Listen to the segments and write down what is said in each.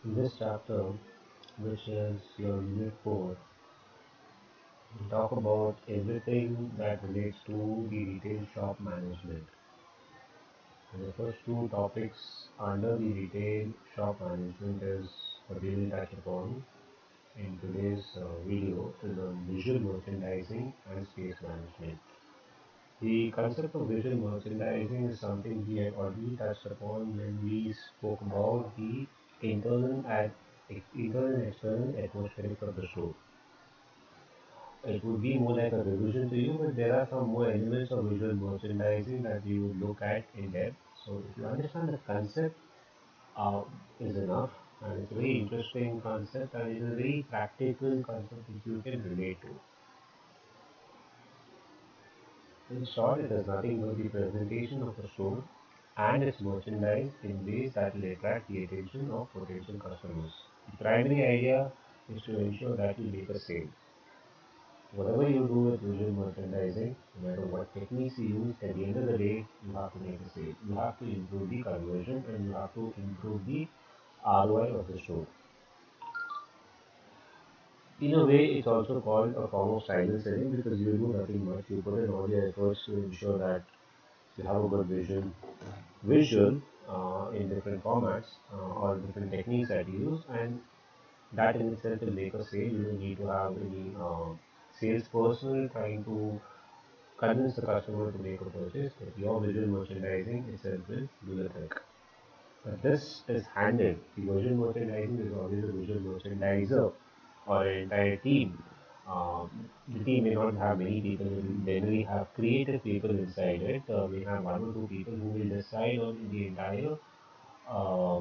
In this chapter, which is your Unit 4, we talk about everything that relates to the retail shop management. And the first two topics under the retail shop management is what we will touch upon in today's video is on visual merchandising and space management. The concept of visual merchandising is something we had already touched upon when we spoke about the internal and internal and external atmospherics of the store. It would be more like a revision to you, but there are some more elements of visual merchandising that we would look at in depth. So if you understand the concept uh, is enough, and it's a very interesting concept and it's a very practical concept which you can relate to. In short, it is nothing but the presentation of a store and its merchandise in ways that will attract the attention of potential customers. The primary idea is to ensure that you make a sale. Whatever you do with visual merchandising, no matter what techniques you use, at the end of the day, you have to make a sale. You have to improve the conversion and you have to improve the ROI of the store. In a way, it's also called a form of silent selling because you do nothing much. You put in all your efforts to ensure that you have a good visual in different formats or different techniques that you use, and that in itself will make a sale. You don't need to have any salesperson trying to convince the customer to make a purchase, but your visual merchandising itself will do the trick. But this is handled. The visual merchandising is always a visual merchandiser or an entire team. The team may not have many people, it will generally have creative people inside it. We have one or two people who will decide on the entire uh,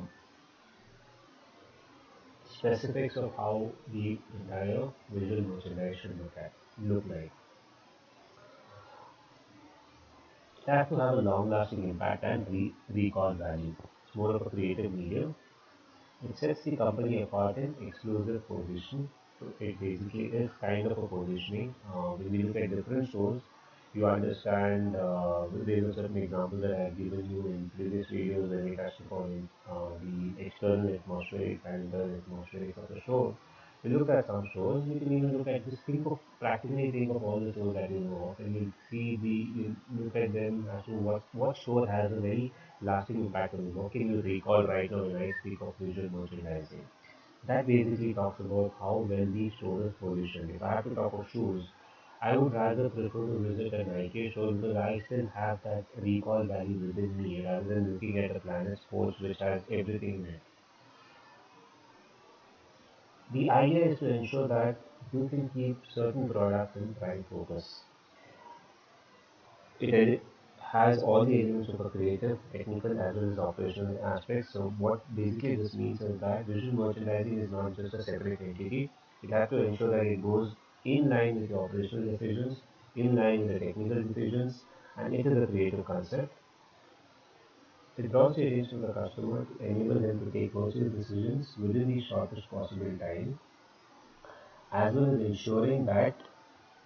specifics of how the entire visual merchandise should look like. It has to have a long-lasting impact and recall value. It's more of a creative medium. It sets the company apart in exclusive position. So it basically is kind of a positioning. When we look at different stores, you understand there are certain examples that I have given you in previous videos when we touched upon the external atmospheric and internal atmospheric of the store. We looked at some stores. We can even look at just practically think of all the stores that you know of, and you look at them as to what store has a very lasting impact on you. What can you recall right now when I speak of visual merchandising? That basically talks about how well the store is positioned. If I have to talk of shoes, I would rather prefer to visit a Nike store because I still have that recall value within me rather than looking at a Planet Sports which has everything in it. The idea is to ensure that you can keep certain products in prime focus. It has all the elements of a creative, technical, as well as operational aspects. So what basically this means is that visual merchandising is not just a separate entity. It has to ensure that it goes in line with the operational decisions, in line with the technical decisions, and it is a creative concept. It draws the attention of the customer to enable them to take purchase decisions within the shortest possible time, as well as ensuring that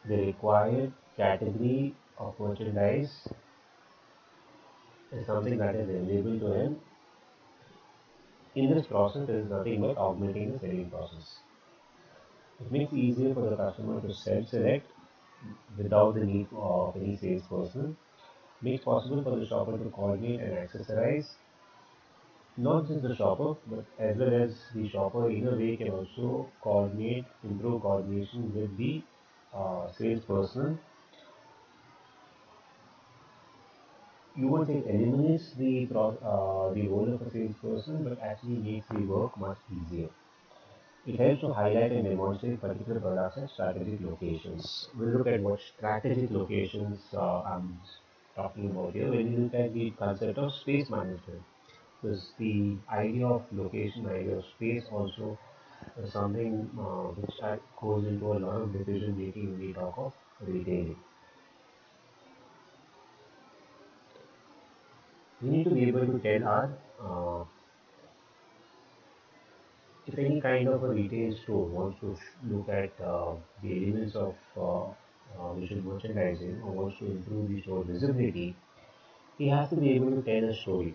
the required category of merchandise is something that is available to him. In this process, there is nothing but augmenting the selling process. It makes it easier for the customer to self-select without the need of any salesperson. Makes possible for the shopper to coordinate and accessorize not just the shopper, but as well as the shopper in a way can also coordinate, improve coordination with the salesperson. You won't say it eliminates the role of a salesperson, but actually makes the work much easier. It helps to highlight and demonstrate particular products at strategic locations. We'll look at what strategic locations I'm talking about here when you look at the concept of space management. Because the idea of location, idea of space also is something which goes into a lot of decision making when we talk of retailing. We need to be able to tell our if any kind of a retail store wants to look at the elements of visual merchandising or wants to improve the store visibility, he has to be able to tell a story.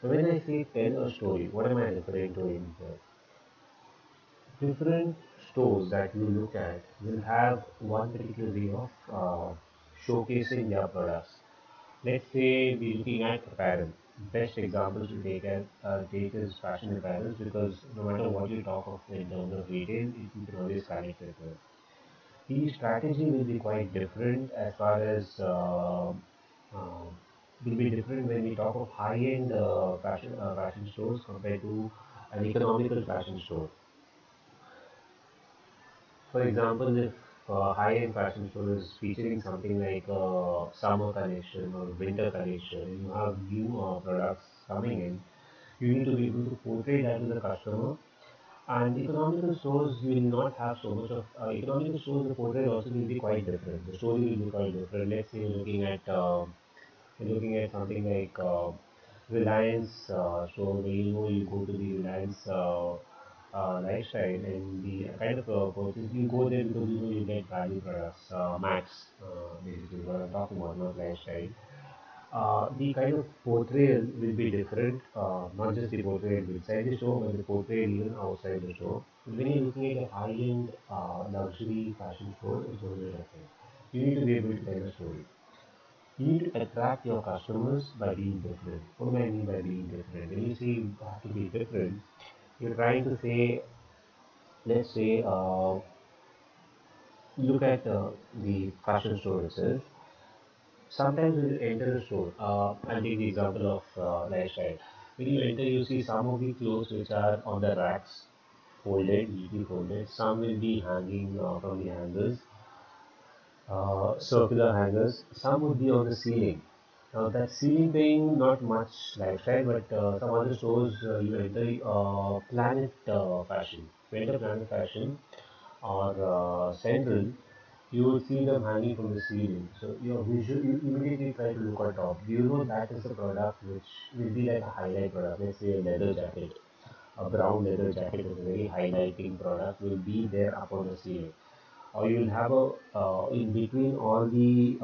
So when I say tell a story, what am I referring to in here? Different stores that you look at will have one particular way of showcasing their products. Let's say we're looking at apparel. Best examples to take is fashion apparel because no matter what you talk of in terms of retail, you can always connect with it. The strategy will be quite different as far as uh, will be different when we talk of high-end fashion stores compared to an economical fashion store. For example, if high-end fashion store is featuring something like summer collection or winter collection, you have new products coming in, you need to be able to portray that to the customer. And economical stores will not have so much of economical stores. The portrait also will be quite different. The story will be quite different. Let's say you're looking at something like Reliance. So when you go to the Reliance lifestyle and the kind of purchase you go there because you get value products, max, basically what I'm talking about, not lifestyle. The kind of portrayal will be different, not just the portrayal inside the store, but the portrayal even outside the store. When you're looking at a high-end luxury fashion store, it's going to be different. You need to be able to tell a story. You need to attract your customers by being different. What do I mean by being different? When you say you have to be different, you're trying to say, let's say, look at the fashion store itself. Sometimes when you enter a store, I'll take the example of lifestyle. When you enter, you see some of the clothes which are on the racks, folded, usually folded. Some will be hanging from the hangers, circular hangers. Some would be on the ceiling. Now that ceiling thing, not much lifestyle, but some other stores you enter Planet Fashion. You enter Planet Fashion or Central, you will see them hanging from the ceiling. So your visual, you immediately try to look on top. You know that is a product which will be like a highlight product. Let's say a leather jacket, a brown leather jacket is a very highlighting product will be there up on the ceiling. Or you will have a in between all the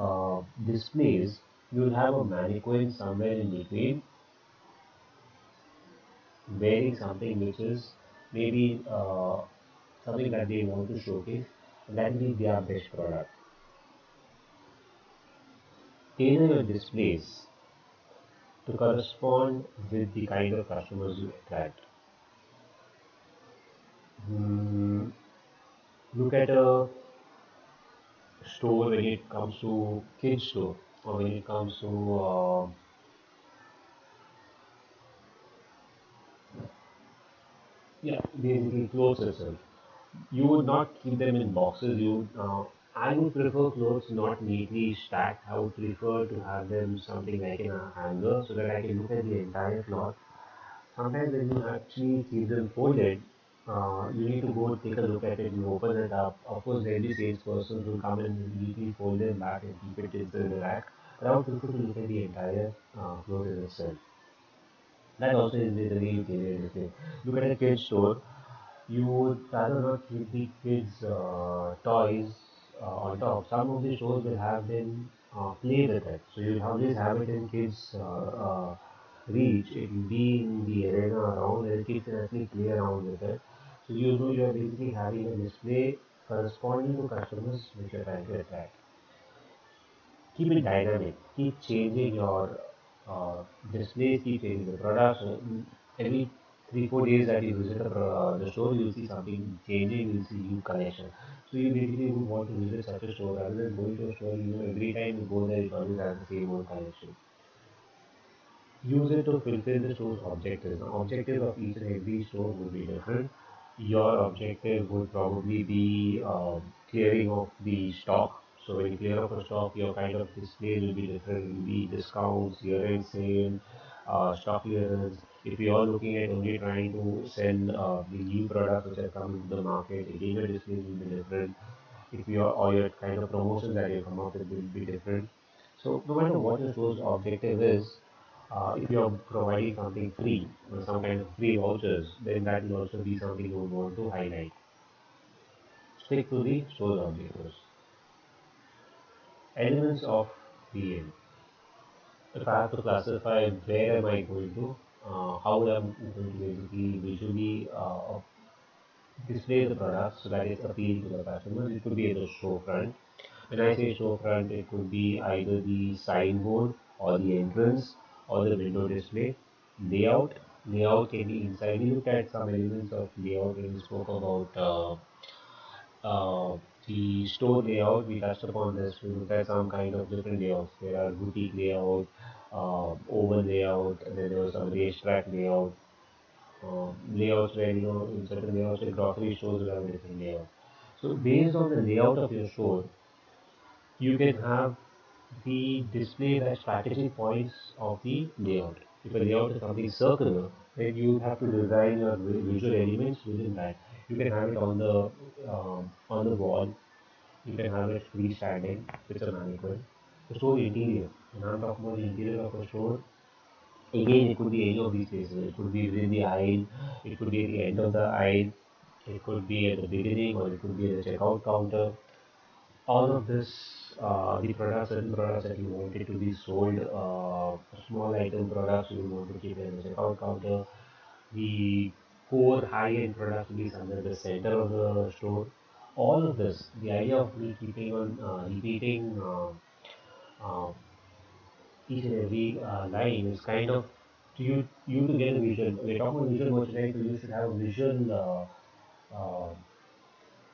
displays, you will have a mannequin somewhere in between wearing something which is maybe something that they want to showcase, and that will be their best product. Tailor your displays to correspond with the kind of customers you attract. Hmm, look at a store when it comes to kids store or when it comes to yeah, basically clothes itself. You would not keep them in boxes. I would prefer clothes not neatly stacked. I would prefer to have them something like in a hanger so that I can look at the entire cloth. Sometimes when you actually keep them folded, you need to go take a look at it. You open it up. Of course, there will be salespersons who come and neatly fold them back and keep it into the rack. But I would prefer to look at the entire cloth in itself. That also is the way you carry it. Look at a kid's store. You would rather not keep the kids' toys on top. Some of the stores will have them play with it. So you'll always have it in kids' reach. It will be in the arena around where kids can actually play around with it. So you know you're basically having a display corresponding to customers which you're trying to attract. Keep it dynamic. Keep changing your displays, keep changing the products. Every 3 4 days that you visit the store, you'll see something changing. You'll see new collection. So you basically would want to visit such a store rather than going to a store. Every time you go there, it always has the same old collection. Use it to fulfill the store's objectives. The objective of each and every store would be different. Your objective would probably be clearing of the stock. So when you clear off a stock, your kind of display will be different. It will be discounts, year-end sale, stock clearance. If you are looking at only trying to sell the new products which are coming to the market, again your displays will be different. If you are or your kind of promotions that you come up with will be different. So no matter what your store's objective is, if you're providing something free, some kind of free vouchers, then that will also be something you would want to highlight. Stick to the store's objectives. Elements of PM. If I have to classify where am I going to, how am I going to basically visually display the product so that it's appealing to the customers. It could be at the showfront. When I say showfront, it could be either the signboard or the entrance or the window display. Layout. Layout can be inside. We looked at some elements of layout when we spoke about the store layout. We touched upon this. We looked at some kind of different layouts. There are boutique layout, oval layout, and then there was some racetrack layout, layouts where in certain layouts, like grocery stores will have a different layout. So based on the layout of your store, you can have the display the strategic points of the layout. If a layout is something circular, then you have to design your visual elements within that. You can have it on the wall. You can have it freestanding with a mannequin. The store interior. When I'm talking about the interior of a store, again it could be any of these places. It could be within the aisle. It could be at the end of the aisle. It could be at the beginning, or it could be at the checkout counter. All of this, the products, certain products that you wanted to be sold, small item products you want to keep in the checkout counter, the core high-end products will be somewhere at the center of the store. All of this, the idea of me keeping on repeating uh, each and every line is kind of to you to get a visual. We're talking about visual merchandising, so you should have a visual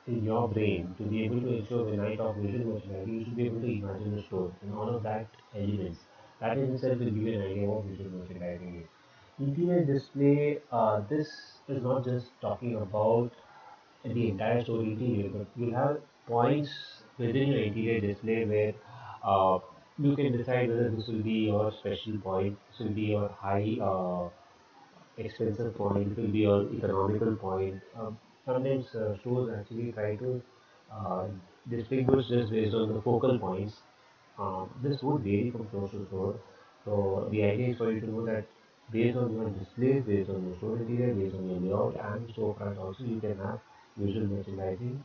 in your brain to be able to ensure when I talk visual merchandising, you should be able to imagine the store and all of that elements. That in itself will give you an idea what visual merchandising is. Interior display, this is not just talking about the entire store interior, but you'll have points within your interior display where uh, you can decide whether this will be your special point, this will be your high expensive point, it will be your economical point. Sometimes stores actually try to uh, distinguish this based on the focal points. This would vary from store to store. So the idea is for you to know that based on your displays, based on your store interior, based on your layout and storefront also, you can have visual merchandising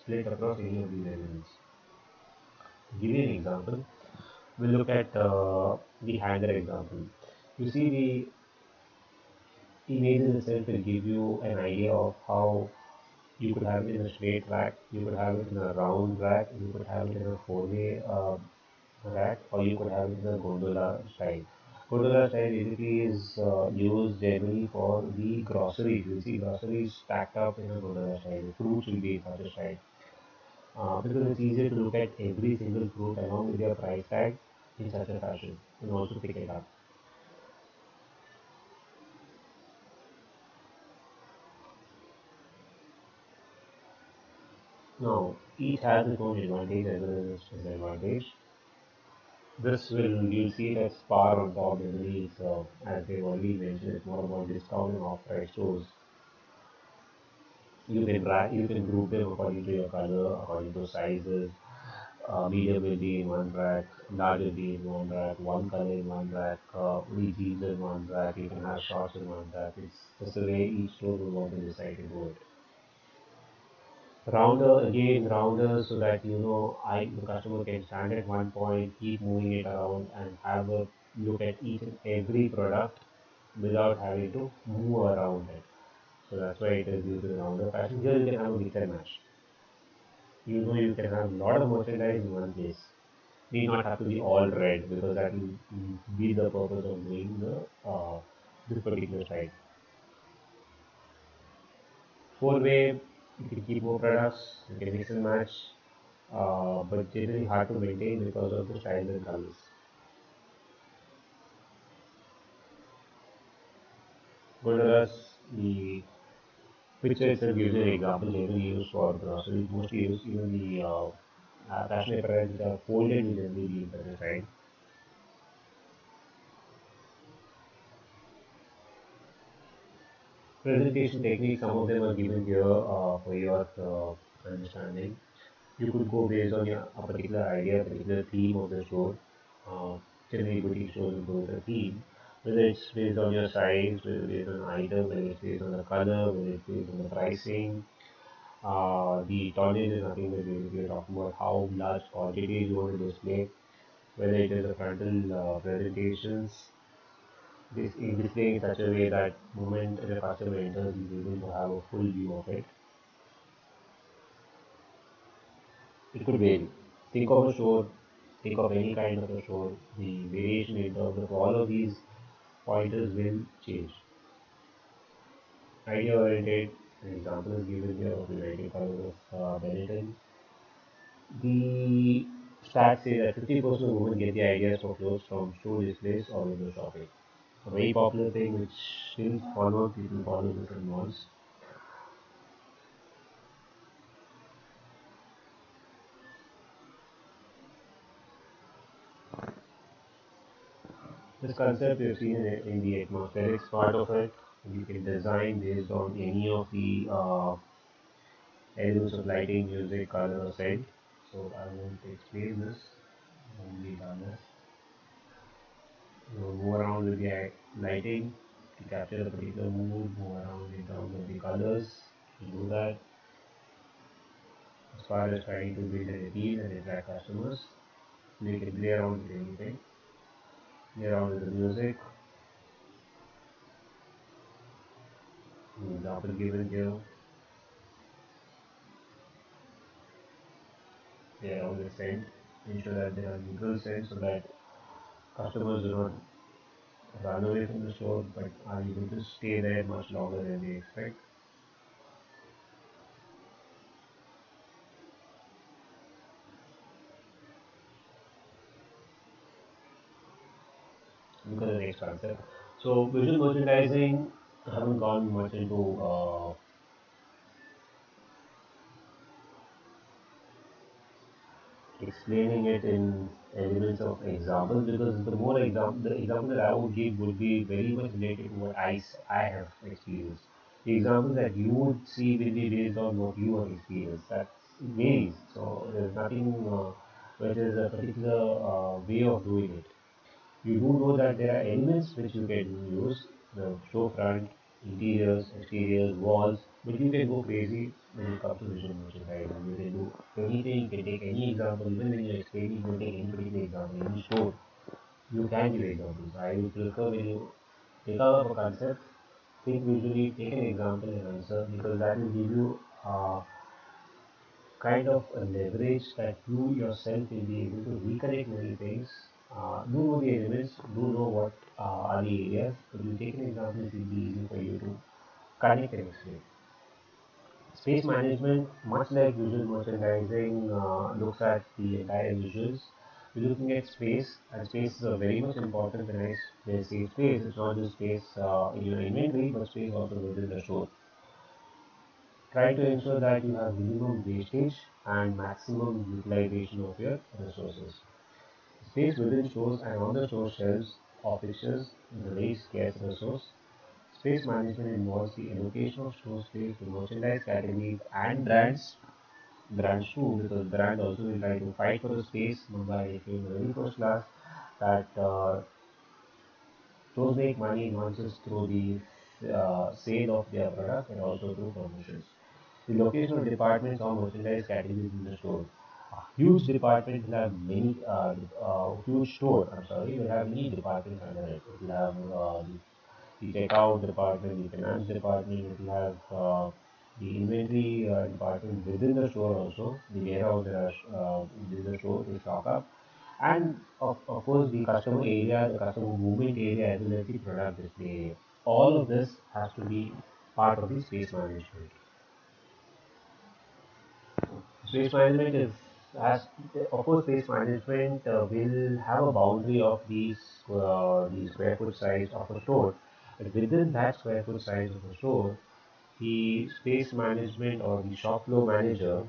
split across any of these elements. To give you an example, we'll look at the hanger example. You see the image in itself will give you an idea of how you could have it in a straight rack, you could have it in a round rack, you could have it in a four-way rack, or you could have it in a gondola style. Gondola style basically is used generally for the groceries. You see groceries stacked up in a gondola style. Fruits will be in such a style. Because it's easier to look at every single fruit along with your price tag in such a fashion and also pick it up. Now, each has its own advantage as well as its disadvantage. This will, you'll see that spar on top generally is, as they've already mentioned, it's more about discount and off-price stores. You can group them according to your color, according to sizes. Medium will be in one rack, large will be in one rack, one color in one rack, only jeans in one rack. You can have shorts in one rack. It's just the way each store will want to decide to do it. Rounder again, rounder so that the customer can stand at one point, keep moving it around, and have a look at each and every product without having to move around it. So that's why it is used as a rounder fashion. Here you can have a mix and match. You can have a lot of merchandise in one place. Need not have to be all red because that will be the purpose of doing the this particular site. Four-way, you can keep more products, you can mix and match, but generally hard to maintain because of the styles and colors. Gondolas, the picture itself gives you an example generally used for groceries, mostly used even the fashion apparel which are folded will generally be in such a style. Presentation techniques, some of them are given here for your understanding. You could go based on a particular idea, a particular theme of the store. Uh, Generally, boutique stores will go with a theme, whether it's based on your size, whether it's based on item, whether it's based on the color, whether it's based on the pricing. The tonnage is nothing but basically talking about how large quantities you want to display, whether it is a frontal presentations, this in displaying in such a way that moment the customer enters, he's able to have a full view of it. It could vary. Think of a store, think of any kind of a store, the variation in terms of all of these pointers will change. Idea oriented, an example is given here of the 19 colors of Benetton. The stats say that 50% of women get the ideas for clothes from store displays or window shopping. A very popular thing which still followed, people follow different malls. This concept we've seen in the atmospherics part of it. You can design based on any of the elements of lighting, music, color, or scent. So I want to explain this. Only done this. Move around with the lighting to capture a particular mood, move around in terms of the colors to do that as far as trying to build an appeal and attract customers. You can play around with anything, play around with the music. An example given here, play around with scent, ensure that there are neutral scents so that customers do not run away from the store but are able to stay there much longer than they expect. Look at the next concept. So visual merchandising, I haven't gone much into explaining it in elements of examples because the example that I would give would be very much related to what I have experienced. The examples that you would see will be based on what you have experienced. That varies. So there's nothing which is a particular way of doing it. You do know that there are elements which you can use, the storefront, interiors, exteriors, walls, but you can go crazy when it comes to visual merchandising. You can do anything, you can take any example, even when you're explaining, you can take any particular example, any store. You can give examples. I would prefer when you take up a concept, think visually, take an example and answer because that will give you kind of a leverage that you yourself will be able to reconnect many things. Do know the elements, do know what are the areas, but you take an example, it will be easy for you to connect and explain. Space management, much like visual merchandising, looks at the entire visuals. We're looking at space, and space is a very much important. When I say space, it's not just space in your inventory, but space also within the store. Try to ensure that you have minimum wastage and maximum utilization of your resources. Space within stores and on the store shelves of fixtures is a very scarce resource. Space management involves the allocation of store space to merchandise categories and brands. Brands too, because brand also will try to fight for the space by issuing the very first class that stores make money not just through the sale of their product and also through promotions. The location of departments or merchandise categories in the store. A huge department will have many, huge store, I'm sorry, will have many departments under it. It will have the checkout department, the finance department, it will have the inventory department within the store also, the warehouse within the store to stock up. And of course, the customer area, the customer movement area, as well as the product display area. All of this has to be part of the space management. Space management is, as of course, space management will have a boundary of the square foot size of a store. But within that square foot size of a store, the space management or the shop floor manager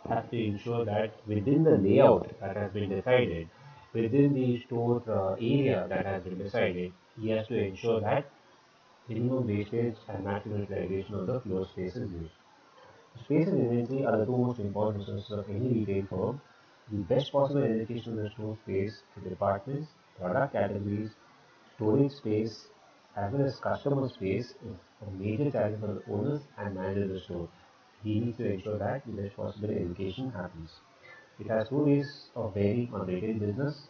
has to ensure that within the layout that has been decided, within the store area that has been decided, he has to ensure that minimum wastage and maximum utilization of the floor space is used. Space and inventory are the two most important resources of any retail firm. The best possible allocation of the store space to departments, product categories, storage space, as well as customer space is a major challenge for the owners and managers of the store. He needs to ensure that the best possible allocation happens. It has two ways of bearing on retail business,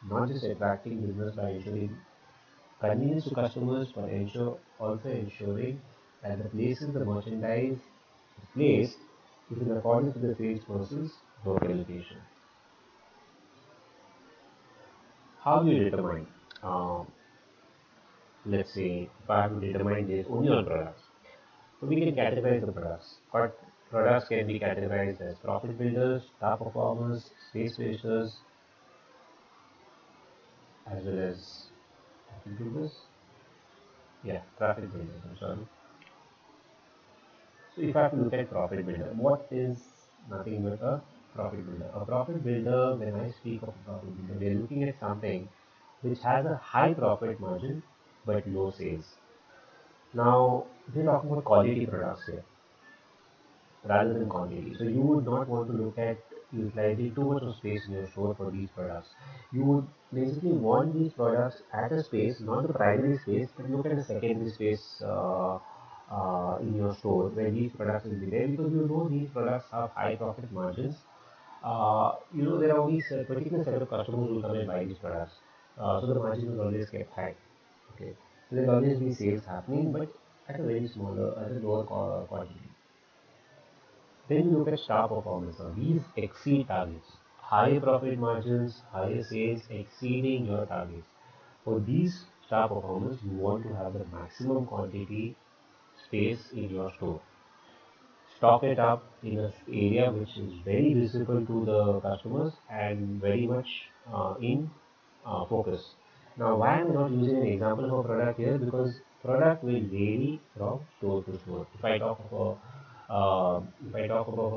not just attracting business by ensuring convenience to customers, but also ensuring that the places the merchandise is placed It is according to the salesperson's work allocation. How do you determine? Um, let's say if I have to determine this only on products, so we can categorize the products. But products can be categorized as profit builders, star performers, space wasters, as well as traffic builders. Yeah, traffic builders. I'm sorry. So if I have to look at profit builder, what is nothing but a profit builder? A profit builder, when I speak of a profit builder, we are looking at something which has a high profit margin but low sales. Now, we're talking about quality products here rather than quantity. So you would not want to look at utilizing too much of space in your store for these products. You would basically want these products at a space, not the primary space, but look at the secondary space in your store where these products will be there, because you know these products have high profit margins. There are only a particular set of customers who come and buy these products. So the margin is always kept high. Okay. So there will always be sales happening, but at a very smaller, at a lower quantity. Then you look at star performance. Now, these exceed targets. Higher profit margins, higher sales exceeding your targets. For these star performers, you want to have the maximum quantity space in your store. Stock it up in an area which is very visible to the customers and very much in focus. Now, why am I not using an example of a product here? Because product will vary from store to store. If I talk about a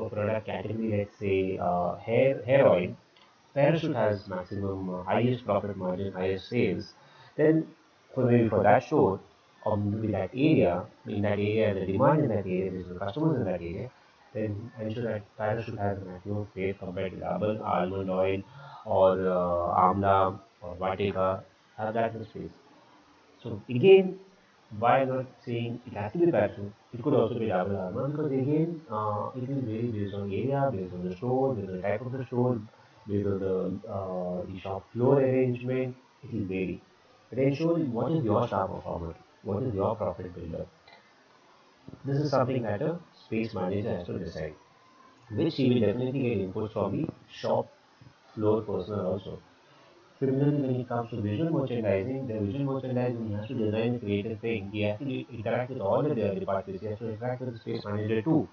product category, let's say hair oil, Parachute has maximum highest profit margin, highest sales. Then for maybe for that store or maybe that area, in that area, the demand in that area, there's no customers in that area, then I'm sure that Parachute has a maximum space compared to Dabur, almond oil, or Amla or Vatika have that much space. So again, why not saying it has to be Parachute? It could also be Dabur Almond, because again, it will vary based on area, based on the store, based on the type of the store, based on the shop floor arrangement. It will vary. But ensure what is your star performer, what is your profit builder. This is something that a space manager has to decide, which he will definitely get input from the shop floor personnel also. Similarly, when it comes to visual merchandising, the visual merchandising, he has to design a creative thing. He has to interact with all the departments. He has to interact with the space manager too.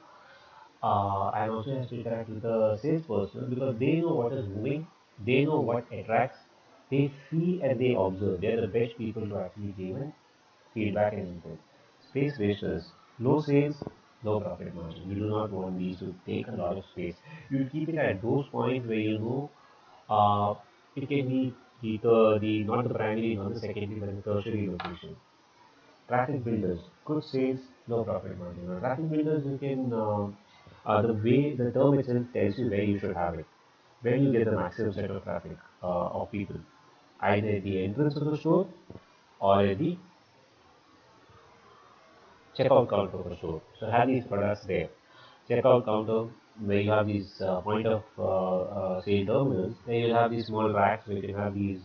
And also has to interact with the salesperson, because they know what is moving, they know what attracts, they feel and they observe. They are the best people to actually give in feedback and input. Space wasters, low sales, low profit margin. You do not want these to take a lot of space. You keep it at those points where you know uh, it can be the not the primary, not the secondary, but the tertiary location. Traffic builders, good sales, low profit margin. Now, traffic builders, you can the way the term itself tells you where you should have it, where you get the maximum set of traffic of people, either at the entrance of the store or at the checkout counter of the store. So have these products there. Checkout counter where you have these point of sale terminals, there you'll have these small racks where you can have these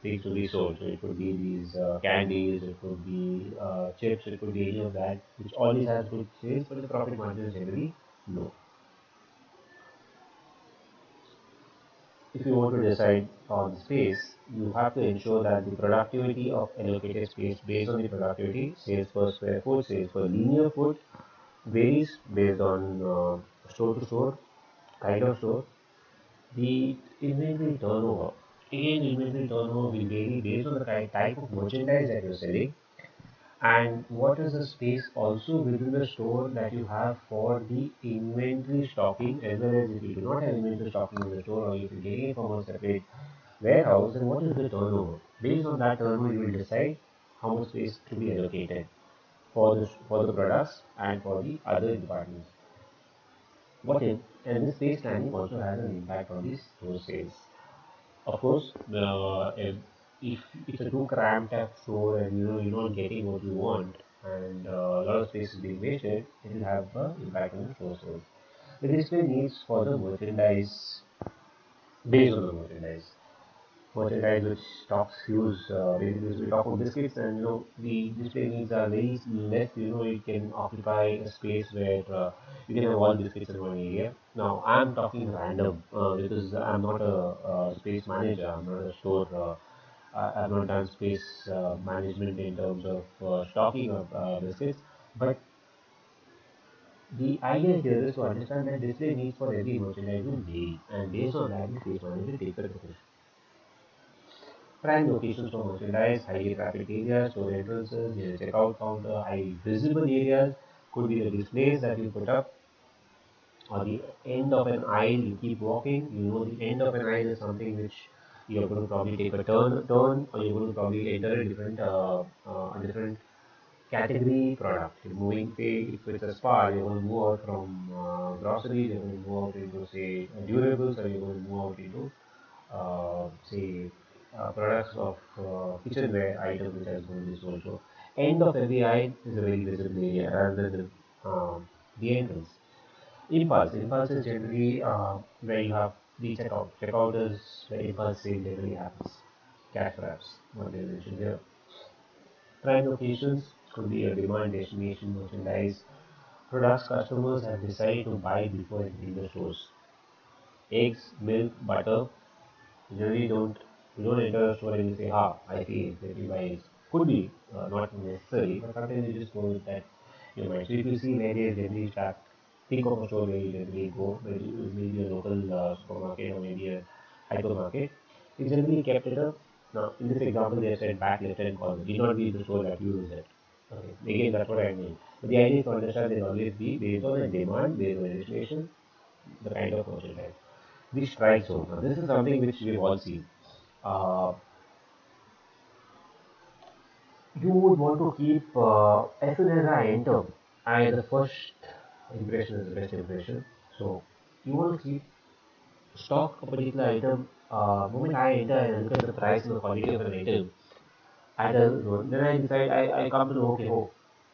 things to be sold. So it could be these candies, it could be chips, it could be any of that, which always has good sales, but the profit margin is generally low. If you want to decide on space, you have to ensure that the productivity of allocated space based on the productivity, sales per square foot, sales per linear foot, varies based on store to store, kind of store. The inventory turnover. Again, inventory turnover will vary based on the type of merchandise that you're selling, and what is the space also within the store that you have for the inventory stocking, as well as if you do not have inventory stocking in the store, or if you're getting it from a separate warehouse, then what is the turnover. Based on that turnover, you will decide how much space to be allocated for the products and for the other departments. And this space planning also has an impact on these store sales. Of course, if it's a too cramped up store and you're not getting what you want, and a lot of space is being wasted, it will have an impact on the store sales. The display needs for the merchandise, based on the merchandise. merchandise which stocks use basically we talk about biscuits, and the display needs are very less. It can occupy a space where you can have all biscuits in one area. Now I'm talking random because I'm not a, space manager. I'm not a store. I've not done space management in terms of stocking of biscuits, but the idea here is to understand that display needs for every merchandise will vary, and based on that, the space manager takes a decision. Prime locations for merchandise, highly trafficked areas, store entrances, near checkout counter, high visible areas could be the displays that you put up, or the end of an aisle. You keep walking. The end of an aisle is something which you're going to probably take a turn, or you're going to probably enter a different category product. You're moving, say, if it's a spa, you're going to move out from groceries, you're going to move out into, say, durables, or you're going to move out into, say, products of kitchenware items which has going to be sold. So, end of every aisle is a very visible area rather than the entrance. Impulse. Impulse is generally where you have the checkout. Checkout is where impulse sale generally happens. Cash wraps, what they mentioned here. Prime locations could be a demand destination merchandise. Products customers have decided to buy before entering the stores. Eggs, milk, butter. Generally you don't enter a store and you say, I see eggs, let me buy eggs. Could be, not necessary, but sometimes you just go with that your mind. So if you see where they generally start, think of a store where you generally go, maybe a local supermarket or maybe a hypermarket. It's generally kept at a, now in this example they said back left hand corner, need not be the store that you visit. Okay. Again, that's what I mean. But the idea is to understand there will always be based on the demand, based on the destination, the kind of merchandise. The strike zone. Now, this is something which we've all seen. Uh, you would want to keep, as soon as I enter, the first impression is the best impression. So, you want to keep stock a particular item. Moment I enter and look at the price and the quality of an item, then I decide, I come to know,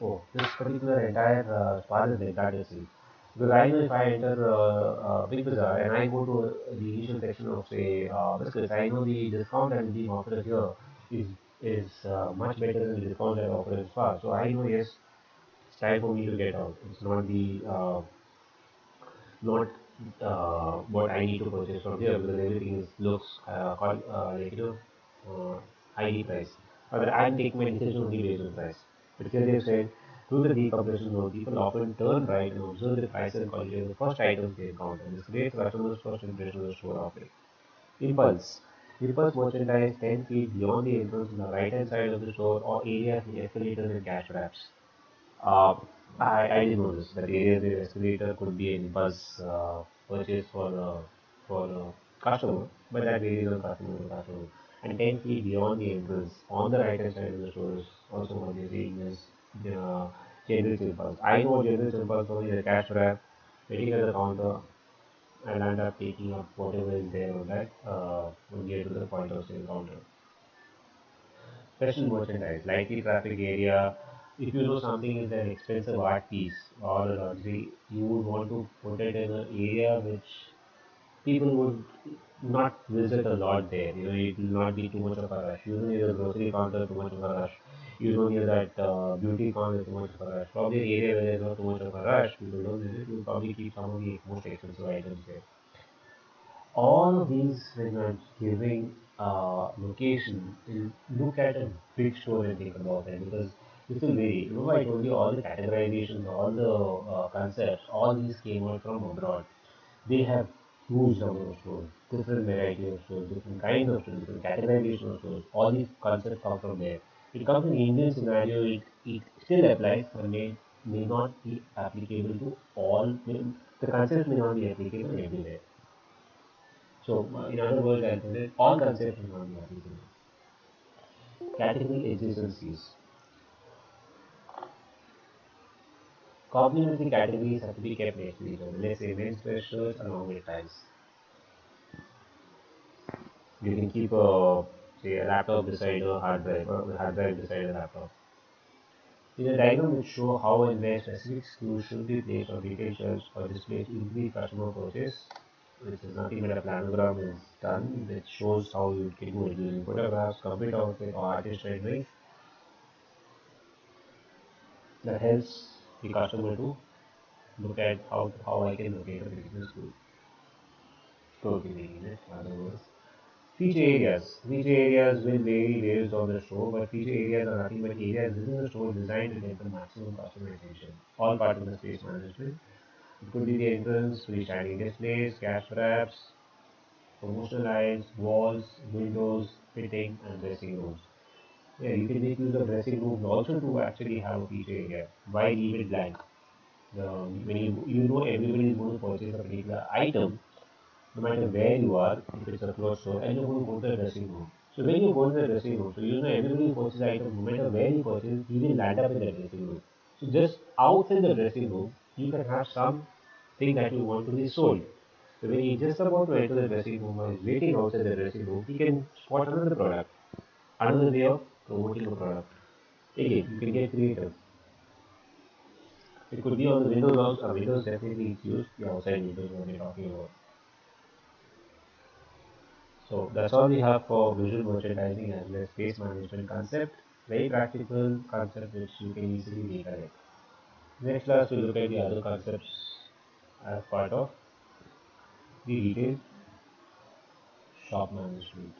okay, this particular entire spa is like that, you see. Because I know if I enter Big Bazaar and I go to the initial section of, say, biscuits, I know the discount that is being offered here is is much better than the discount that offered in spa. So I know, yes, it's time for me to get out. It's not what I need to purchase from here because everything is looks like highly priced. But I'm taking my decision only based on price. But here they said through the decompression zone, people often turn right and observe the price and quality of the first items they encounter. This creates customers' first impression of the store offering. Impulse. Impulse merchandise 10 feet beyond the entrance on the right hand side of the store or areas with escalators and cash wraps. Uh, I didn't know this. That areas with escalator could be an impulse purchase for a customer, but that varies on customer to customer. And 10 feet beyond the entrance, on the right hand side of the store is also what they're saying is uh, general impulse. I know what general impulse for me is a cash wrap, waiting at the counter, and end up taking up whatever is there on that when we get to the point of sale counter. Special merchandise, likely traffic area. If you know something is an expensive art piece or a luxury, you would want to put it in an area which people would not visit a lot there. It will not be too much of a rush. You don't need a grocery counter too much of a rush. You don't need that beauty counter too much of a rush. Probably an area where there's not too much of a rush, people don't visit, you will probably keep some of the most expensive items there. All of these, when I'm giving location, look at a big store and think about it because this will vary. Remember, I told you all the categorizations, all the concepts, all these came out from abroad. They have huge number of stores, different variety of stores, different kinds of stores, different categorization of stores. All these concepts come from there. It comes in Indian scenario, it still applies, but may not be applicable to all. The concepts may not be applicable everywhere. So, in other words, I'll put it, all concepts will not be applicable. Category adjacencies. Complementary categories have to be kept next to each other. Let's say men's wear shirts along with ties. You can keep say a laptop beside a hard drive or a hard drive beside a laptop. In a diagram which show how and where specific SKUs should be placed on retail shelves or displayed to increase customer purchase. which is nothing but a planogram is done, which shows how you can do it using photographs, computer outfit, or artist rendering. That helps the customer to look at how I can locate a particular store convenience, in other words. Feature areas. Feature areas will vary based on the store, but feature areas are nothing but areas within the store designed to get the maximum customization. All part of the space management. It could be the entrance, freestanding displays, cash wraps, promotional lines, walls, windows, fitting, and dressing rooms. Yeah, you can make use of dressing rooms also to actually have a feature area. Why leave it blank? When you know everybody is going to purchase a particular item, no matter where you are, if it's a clothes store, and you're going to go to the dressing room. So when you go to the dressing room, so you know everybody who purchases item, no matter where he purchases, he will land up in the dressing room. So just outside the dressing room, you can have some thing that you want to be sold. So when he's just about to enter the dressing room or is waiting outside the dressing room, he can spot another product, another way of promoting a product. Again, you can get creative. It could be on the windows also. Windows definitely is used. The outside windows what we're talking about. So that's all we have for visual merchandising as well as space management concept. Very practical concept which you can easily recollect. Next class we'll look at the other concepts as part of the retail shop management.